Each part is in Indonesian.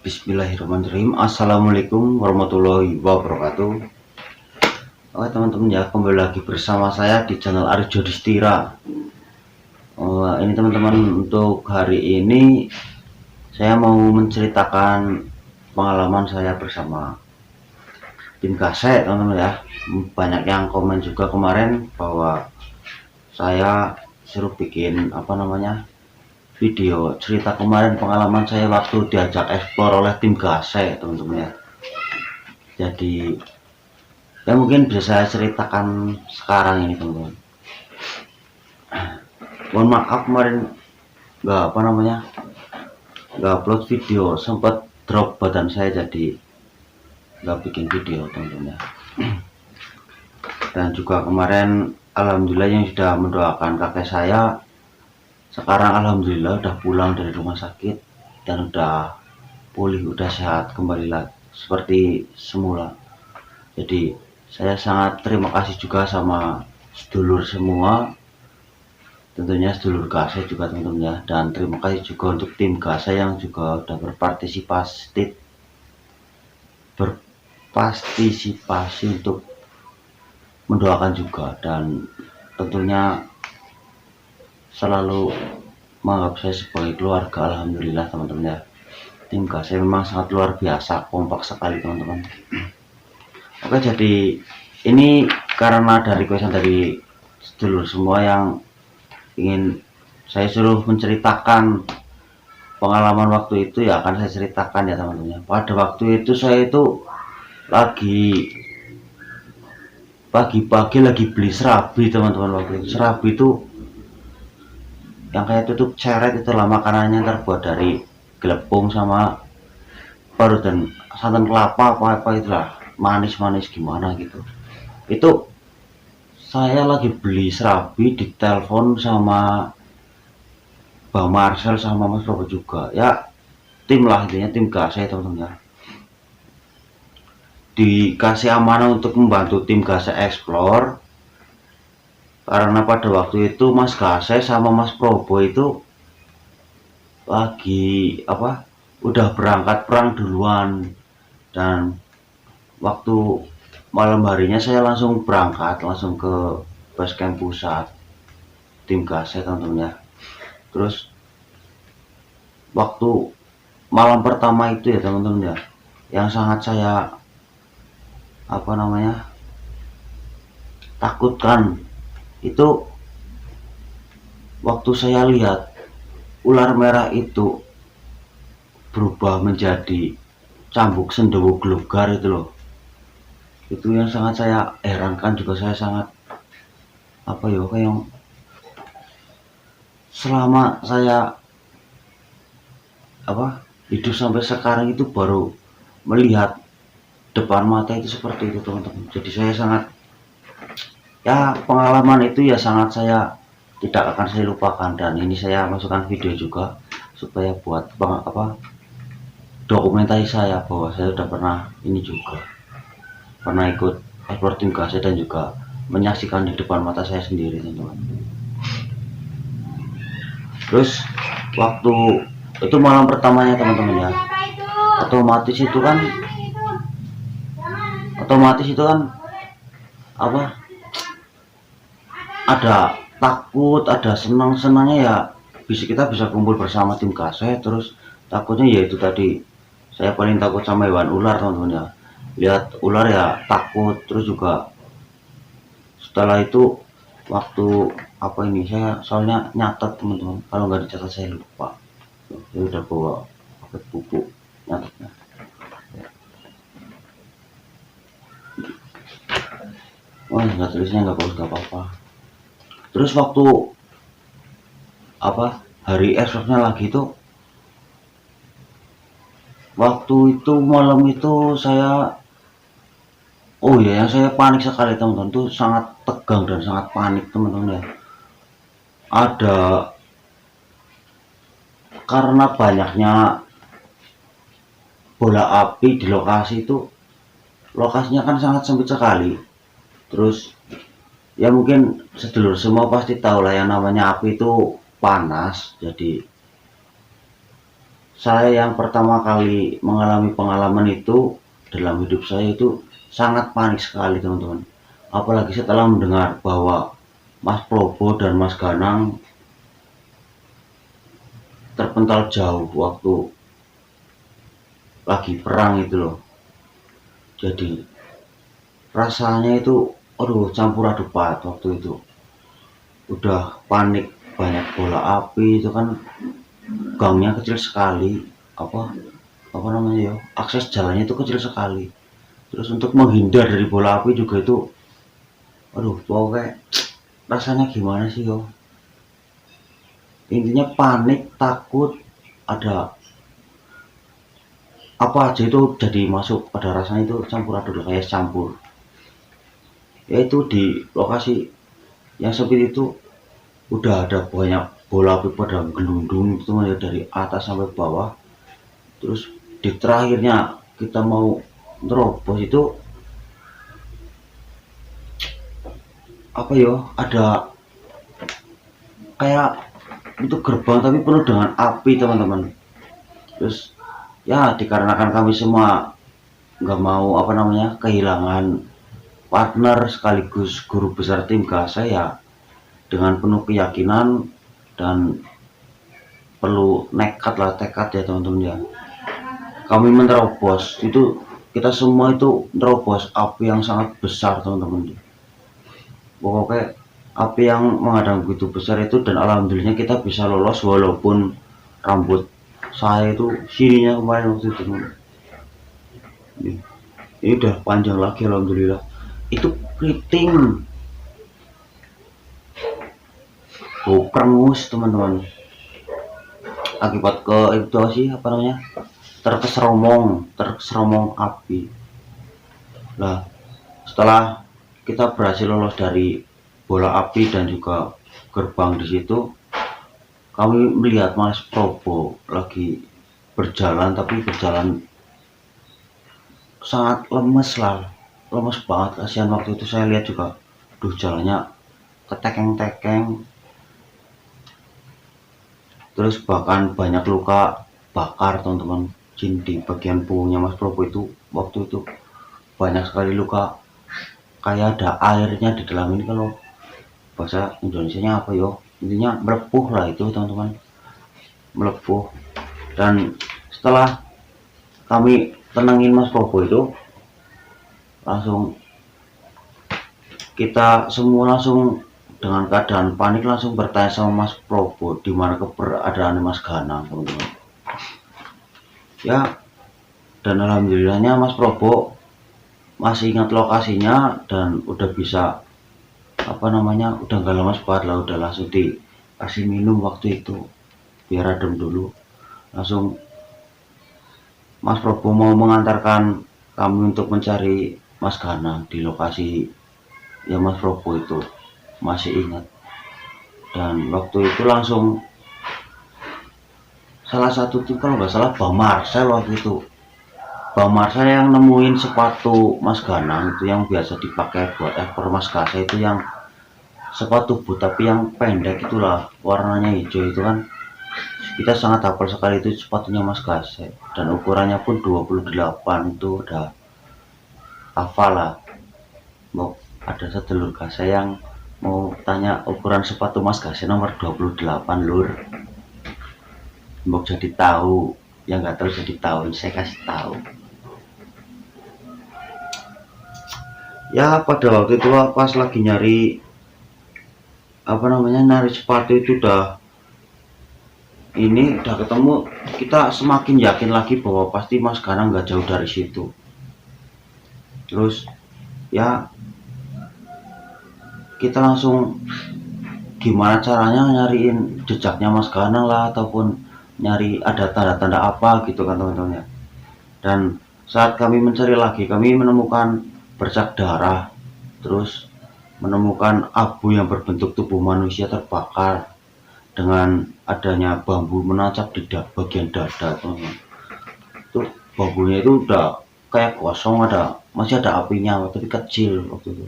Bismillahirrahmanirrahim. Assalamualaikum warahmatullahi wabarakatuh. Oke teman-teman ya, kembali lagi bersama saya di channel Arjo Distira. Ini teman-teman, untuk hari ini saya mau menceritakan pengalaman saya bersama tim Kase, teman-teman ya. Banyak yang komen juga kemarin bahwa saya suruh bikin video cerita kemarin pengalaman saya waktu diajak eksplor oleh tim Kase, teman-teman ya. Jadi ya mungkin bisa saya ceritakan sekarang ini, teman-teman. Mohon maaf kemarin nggak upload video, sempat drop badan saya jadi nggak bikin video, teman-teman ya. Dan juga kemarin alhamdulillah yang sudah mendoakan kakek saya sekarang alhamdulillah udah pulang dari rumah sakit dan udah pulih, udah sehat kembali lagi seperti semula. Jadi saya sangat terima kasih juga sama sedulur semua, tentunya sedulur Kase juga, teman-teman ya. Dan terima kasih juga untuk tim Kase yang juga udah berpartisipasi untuk mendoakan juga, dan tentunya selalu menganggap saya sebagai keluarga. Alhamdulillah teman-teman ya, tim Kase memang sangat luar biasa, kompak sekali teman-teman. Oke, jadi ini karena ada requestan dari sedulur semua yang ingin saya suruh menceritakan pengalaman waktu itu, ya akan saya ceritakan ya teman-teman. Pada waktu itu saya itu lagi pagi-pagi lagi beli serabi, teman-teman. Waktu itu serabi itu yang kayak tutup ceret, itulah makanannya terbuat dari gelepung sama parut dan santan kelapa apa itulah, manis-manis gimana gitu. Itu saya lagi beli serabi, ditelepon sama Bang Marcel sama Mas Robo juga ya, tim lah intinya, tim Kase teman-teman ya. Dikasih amanah untuk membantu tim Kase explore, karena pada waktu itu Mas Kase sama Mas Probo itu lagi udah berangkat perang duluan, dan waktu malam harinya saya langsung berangkat langsung ke base camp pusat tim Kase, teman-teman ya. Terus waktu malam pertama itu ya teman-teman ya, yang sangat saya takutkan itu waktu saya lihat ular merah itu berubah menjadi cambuk sendawa glogar itu loh. Itu yang sangat saya herankan juga. Saya sangat kayak selama saya hidup sampai sekarang itu baru melihat depan mata itu seperti itu, teman-teman. Jadi saya sangat pengalaman itu ya sangat saya tidak akan saya lupakan, dan ini saya masukkan video juga supaya buat dokumentasi saya bahwa saya sudah pernah ikut ekspor tim Kase dan juga menyaksikan di depan mata saya sendiri, teman-teman. Terus waktu itu malam pertamanya, teman-teman ya, otomatis itu kan ada takut, ada senangnya ya, kita bisa kumpul bersama tim Kase. Terus takutnya yaitu tadi, saya paling takut sama hewan ular, teman-teman ya. Lihat ular ya takut. Terus juga setelah itu waktu saya soalnya nyatet, teman-teman, kalau nggak dicatat saya lupa. Saya udah bawa buku nyatetnya. Nggak tulisnya nggak bagus, nggak apa-apa. Terus waktu hari esoknya lagi itu, waktu itu malam itu saya yang saya panik sekali, teman-teman. Itu sangat tegang dan sangat panik, teman-teman ya. Karena banyaknya bola api di lokasi itu, lokasinya kan sangat sempit sekali. Terus ya mungkin sedulur semua pasti tahu lah yang namanya api itu panas. Jadi saya yang pertama kali mengalami pengalaman itu dalam hidup saya itu sangat panik sekali teman-teman. Apalagi setelah mendengar bahwa Mas Probo dan Mas Ganang terpental jauh waktu lagi perang itu loh. Jadi rasanya itu aduh campur aduk banget waktu itu. Udah panik, banyak bola api itu kan, gangnya kecil sekali, apa apa namanya ya, akses jalannya itu kecil sekali. Terus untuk menghindar dari bola api juga itu aduh pokoknya rasanya gimana sih yo, intinya panik, takut, ada apa aja itu jadi masuk pada rasanya itu campur aduk kayak campur. Yaitu di lokasi yang sempit itu udah ada banyak bola api pada gelundung itu ya, dari atas sampai bawah. Terus di terakhirnya kita mau nerobos itu apa ya, ada kayak itu gerbang tapi penuh dengan api teman-teman. Terus ya dikarenakan kami semua nggak mau apa namanya kehilangan partner sekaligus guru besar tim gas saya, dengan penuh keyakinan dan perlu nekat lah, tekad ya teman-teman ya, kami menerobos itu, kita semua itu menerobos api yang sangat besar teman-teman. Pokoknya api yang menghadang begitu besar itu, dan alhamdulillahnya kita bisa lolos walaupun rambut saya itu sininya kemarin waktu itu ini udah panjang lagi alhamdulillah. Itu keriting kerengus teman-teman, akibat ke itu sih apa namanya, terkeseromong api. Nah setelah kita berhasil lolos dari bola api dan juga gerbang di situ, kami melihat Mas Probo lagi berjalan, tapi berjalan sangat lemes lah, lemes banget, kasihan. Waktu itu saya lihat juga duh jalannya ketekeng-tekeng, terus bahkan banyak luka bakar teman-teman. Di bagian punggungnya Mas Probo itu waktu itu banyak sekali luka, kayak ada airnya di dalam ini, kalau bahasa Indonesianya apa yo, intinya melepuh lah itu teman-teman, melepuh. Dan setelah kami tenangin Mas Probo itu, langsung kita semua langsung dengan keadaan panik langsung bertanya sama Mas Probo di mana keberadaan Mas Ganang teman-teman ya. Dan alhamdulillahnya Mas Probo masih ingat lokasinya dan udah bisa apa namanya, udah gak lemas banget lah, udah langsung dikasih minum waktu itu biar adem dulu. Langsung Mas Probo mau mengantarkan kami untuk mencari Mas Ganang di lokasi yang Mas Probo itu masih ingat. Dan waktu itu langsung salah satu tuh kalau nggak salah Bang Marcel, waktu itu Bang Marcel yang nemuin sepatu Mas Ganang itu yang biasa dipakai buat ekor Mas Kase, itu yang sepatu boot tapi yang pendek itulah, warnanya hijau itu kan. Kita sangat hafal sekali itu sepatunya Mas Kase, dan ukurannya pun 28, itu udah hafal lah. Mau ada sedulur Kase yang mau tanya ukuran sepatu Mas Kase nomor 28 lur, mau jadi tahu, yang nggak tahu jadi tahu, saya kasih tahu. Ya pada waktu itu pas lagi nyari apa namanya, nyari sepatu itu udah ketemu, kita semakin yakin lagi bahwa pasti Mas Ganang nggak jauh dari situ. Terus ya kita langsung gimana caranya nyariin jejaknya Mas Ganang lah, ataupun nyari ada tanda-tanda apa gitu kan teman-teman ya. Dan saat kami mencari lagi, kami menemukan bercak darah, terus menemukan abu yang berbentuk tubuh manusia terbakar dengan adanya bambu menancap di bagian dada teman-teman. Itu bambunya itu udah kayak kosong, masih ada apinya tapi kecil waktu itu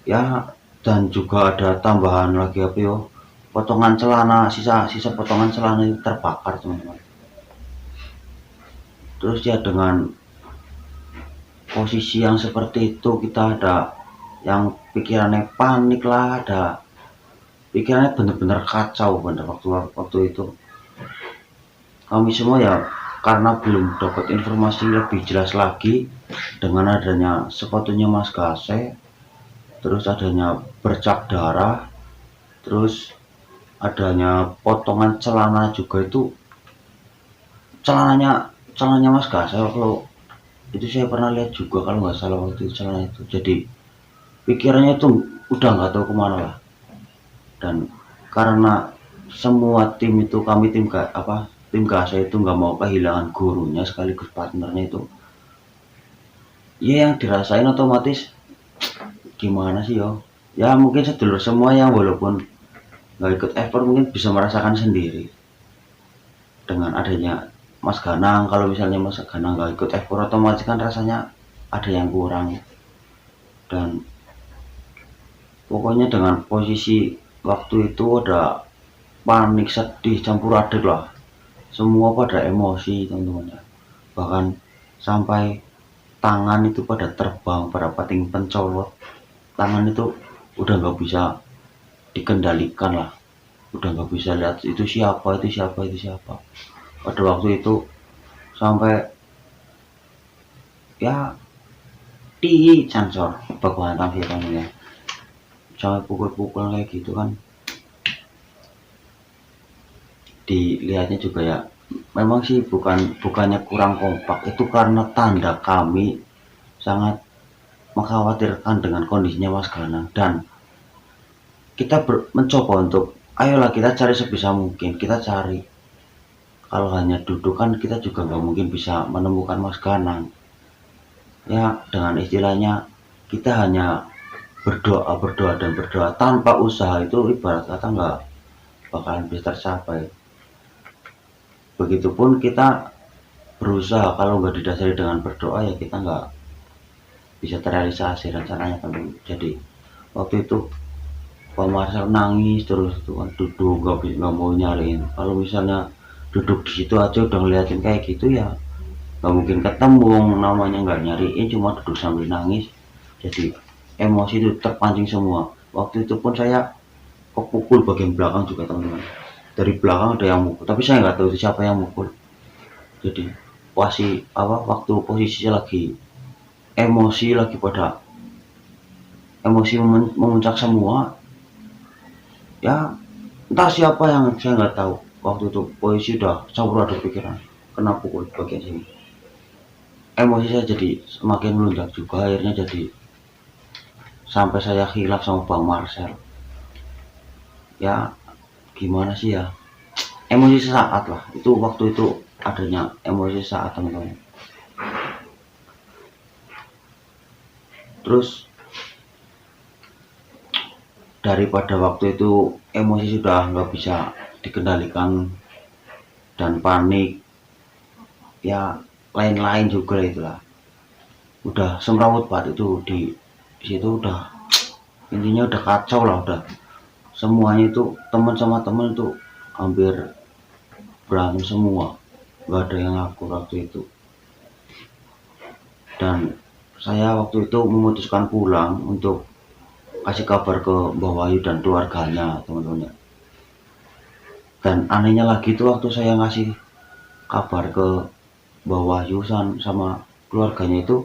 ya. Dan juga ada tambahan lagi apa yo, potongan celana, sisa potongan celana itu terbakar teman-teman. Terus ya dengan posisi yang seperti itu kita ada yang pikirannya panik lah, ada pikirannya bener-bener kacau bener waktu itu. Kami semua ya karena belum dapat informasi lebih jelas lagi dengan adanya sepatunya Mas Gase, terus adanya bercak darah, terus adanya potongan celana juga. Itu celananya Mas Gase kalau itu saya pernah lihat juga kalau nggak salah waktu itu celana itu. Jadi pikirannya itu udah nggak tahu kemana lah. Dan karena semua tim itu kami tim Gase itu nggak mau kehilangan gurunya sekaligus partnernya itu, ya yang dirasain otomatis gimana sih yo, ya mungkin sedulur semua yang walaupun nggak ikut effort mungkin bisa merasakan sendiri dengan adanya Mas Ganang. Kalau misalnya Mas Ganang nggak ikut effort otomatis kan rasanya ada yang kurang. Dan pokoknya dengan posisi waktu itu ada panik, sedih, campur aduk lah, semua pada emosi teman-teman ya. Bahkan sampai tangan itu pada terbang, pada pating pencolot, tangan itu udah nggak bisa dikendalikan lah, udah nggak bisa lihat itu siapa, itu siapa, itu siapa. Pada waktu itu sampai ya di sensor baku hantam ya, sampai pukul-pukul kayak gitu kan. Dilihatnya juga ya memang sih bukannya kurang kompak, itu karena tanda kami sangat mengkhawatirkan dengan kondisinya Mas Ganang. Dan kita mencoba untuk ayolah kita cari sebisa mungkin, kita cari. Kalau hanya duduk kan kita juga nggak mungkin bisa menemukan Mas Ganang ya. Dengan istilahnya kita hanya berdoa, berdoa, dan berdoa. Tanpa usaha itu ibarat kata nggak bakalan bisa tercapai. Begitupun kita berusaha, kalau nggak didasari dengan berdoa ya kita nggak bisa terrealisasi rencananya kan. Jadi waktu itu Pak Marcel nangis terus itu kan, duduk nggak mau nyariin. Kalau misalnya duduk di situ aja udah ngeliatin kayak gitu ya nggak mungkin ketemu, namanya nggak nyariin cuma duduk sambil nangis. Jadi emosi itu terpancing semua. Waktu itu pun saya kepukul bagian belakang juga teman-teman, dari belakang ada yang mukul tapi saya nggak tahu itu siapa yang mukul. Jadi waktu posisinya lagi emosi, lagi pada emosi memuncak semua ya, entah siapa yang saya nggak tahu. Waktu itu polisi udah campur aduk pikiran kena pukul bagian sini, emosi saya jadi semakin melunjak juga. Akhirnya jadi sampai saya khilaf sama Bang Marcel ya. Gimana sih ya, emosi sesaat lah itu, waktu itu adanya emosi sesaat teman-teman. Terus daripada waktu itu emosi sudah nggak bisa dikendalikan dan panik ya, lain-lain juga itulah, udah semrawut banget itu di situ. Udah intinya udah kacau lah, udah semuanya itu teman sama teman itu hampir berantem semua, nggak ada yang ngaku waktu itu. Dan saya waktu itu memutuskan pulang untuk kasih kabar ke Mbah Wahyu dan keluarganya teman-teman. Dan anehnya lagi itu waktu saya ngasih kabar ke Mbah Wahyu sama keluarganya itu,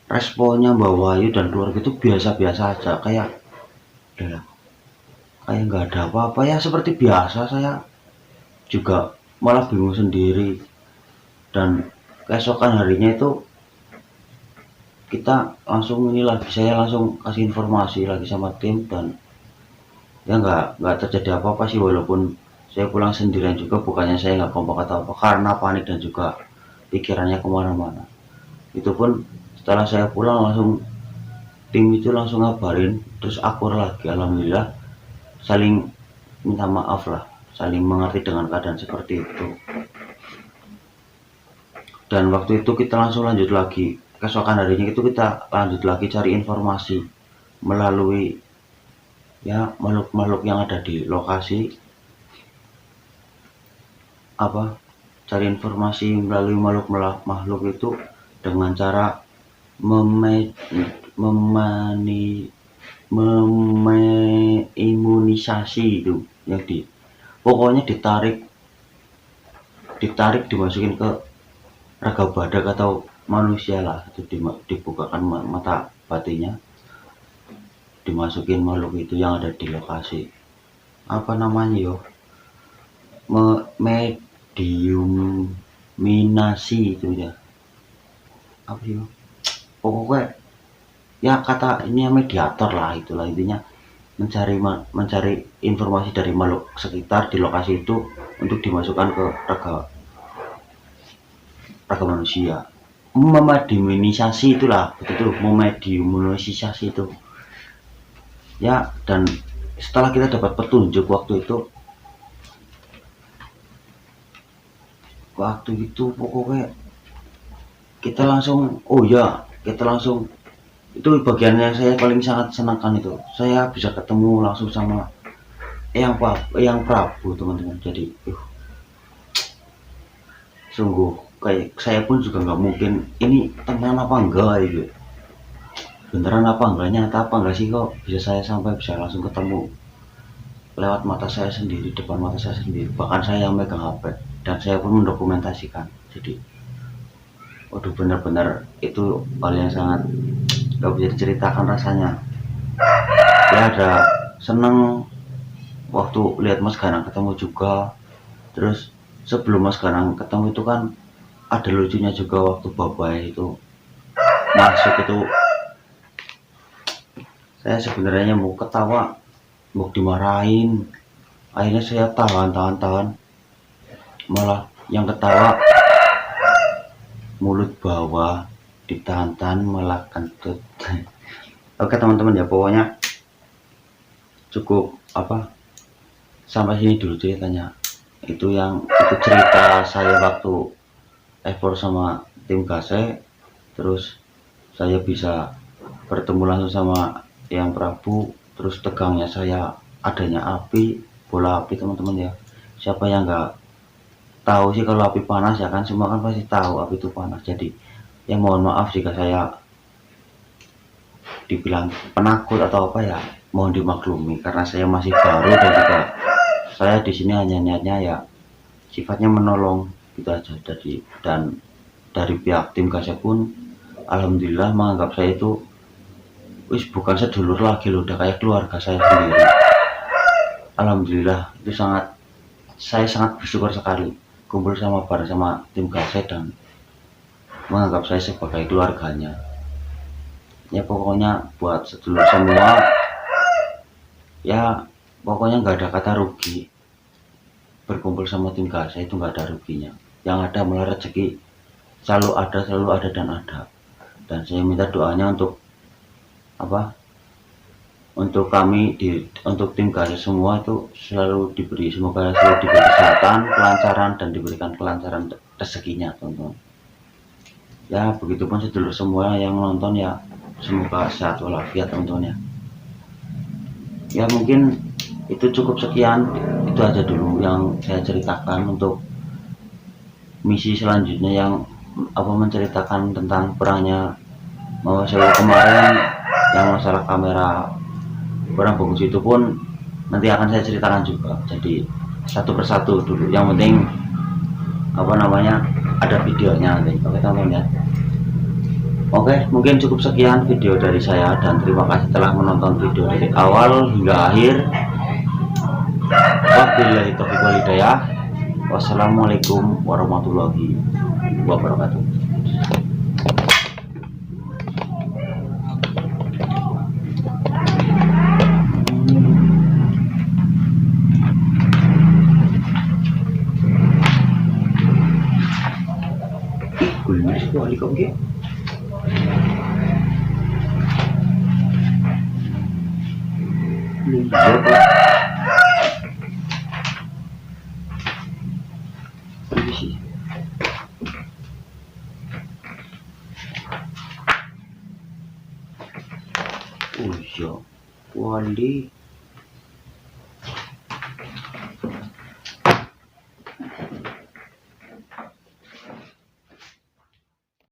responnya Mbah Wahyu dan keluarga itu biasa-biasa aja, kayak nggak ada apa-apa ya, seperti biasa. Saya juga malah bingung sendiri. Dan keesokan harinya itu kita langsung saya langsung kasih informasi lagi sama tim, dan ya nggak terjadi apa-apa sih, walaupun saya pulang sendirian juga. Bukannya saya nggak kompak atau apa, karena panik dan juga pikirannya kemana-mana. Itu pun setelah saya pulang langsung tim itu langsung ngabarin, terus akur lagi, alhamdulillah saling minta maaf lah, saling mengerti dengan keadaan seperti itu. Dan waktu itu kita langsung lanjut lagi, keesokan harinya itu kita lanjut lagi cari informasi melalui ya makhluk-makhluk yang ada di lokasi, cari informasi melalui makhluk itu dengan cara imunisasi itu yang pokoknya ditarik dimasukin ke raga badak atau manusia lah, itu dibukakan mata batinnya, dimasukin makhluk itu yang ada di lokasi, apa namanya yo, mediuminasi itu ya, apa yo, pokoknya ya kata ini mediator lah, itulah intinya, mencari informasi dari makhluk sekitar di lokasi itu untuk dimasukkan ke raga manusia. Memediumisasi itulah, betul, memediumisasi itu ya. Dan setelah kita dapat petunjuk waktu itu pokoknya kita langsung, itu bagian yang saya paling sangat senangkan, itu saya bisa ketemu langsung sama yang Prabu teman-teman. Jadi sungguh kayak saya pun juga nggak mungkin ini teman apa enggak itu, beneran apa enggak, nyata apa enggak sih kok bisa saya sampai bisa langsung ketemu lewat mata saya sendiri, depan mata saya sendiri, bahkan saya yang megang HP dan saya pun mendokumentasikan. Jadi waduh, benar-benar itu hal yang sangat nggak bisa diceritakan rasanya ya. Ada seneng waktu lihat Mas Ganang ketemu juga. Terus sebelum Mas Ganang ketemu itu kan ada lucunya juga waktu Babai itu masuk itu, saya sebenarnya mau ketawa, mau dimarahin, akhirnya saya tahan, malah yang ketawa mulut bawah, ditahan malah kentut. Oke teman-teman ya, pokoknya cukup sampai sini dulu ceritanya. Itu cerita saya waktu ekspor sama tim Gase. Terus saya bisa bertemu langsung sama yang Prabu. Terus tegangnya saya adanya bola api teman-teman ya. Siapa yang nggak tahu sih kalau api panas ya kan, semua kan pasti tahu api itu panas. Jadi ya mohon maaf jika saya dibilang penakut atau apa ya, mohon dimaklumi karena saya masih baru dan juga saya di sini hanya niatnya ya sifatnya menolong gitu aja. Dan dari pihak tim Gase pun alhamdulillah menganggap saya itu bukan sedulur lagi loh, udah kayak keluarga saya sendiri. Alhamdulillah, itu saya sangat bersyukur sekali kumpul bareng sama tim Gase dan menganggap saya sebagai keluarganya. Ya pokoknya buat sedulur semua ya, pokoknya nggak ada kata rugi berkumpul sama tim Gase, itu nggak ada ruginya. Yang ada malah rezeki selalu ada dan ada. Dan saya minta doanya untuk untuk kami untuk tim Gase semua itu semoga selalu diberi kesehatan, kelancaran, dan diberikan kelancaran rezekinya teman-teman. Ya begitupun sedulur semua yang menonton ya, semoga sehat walafiat teman-teman ya. Ya mungkin itu cukup sekian, itu aja dulu yang saya ceritakan untuk misi selanjutnya yang menceritakan tentang perangnya Mawar Sewu kemarin, yang masalah kamera Perang Bagus itu pun nanti akan saya ceritakan juga. Jadi satu persatu dulu, yang penting ada videonya nanti. Oke teman-teman ya. Oke, mungkin cukup sekian video dari saya dan terima kasih telah menonton video dari awal hingga akhir. Wabillahi taufiq wal hidayah. Wassalamualaikum warahmatullahi wabarakatuh. Kuliner sekali kok gitu. Oh iya, Wali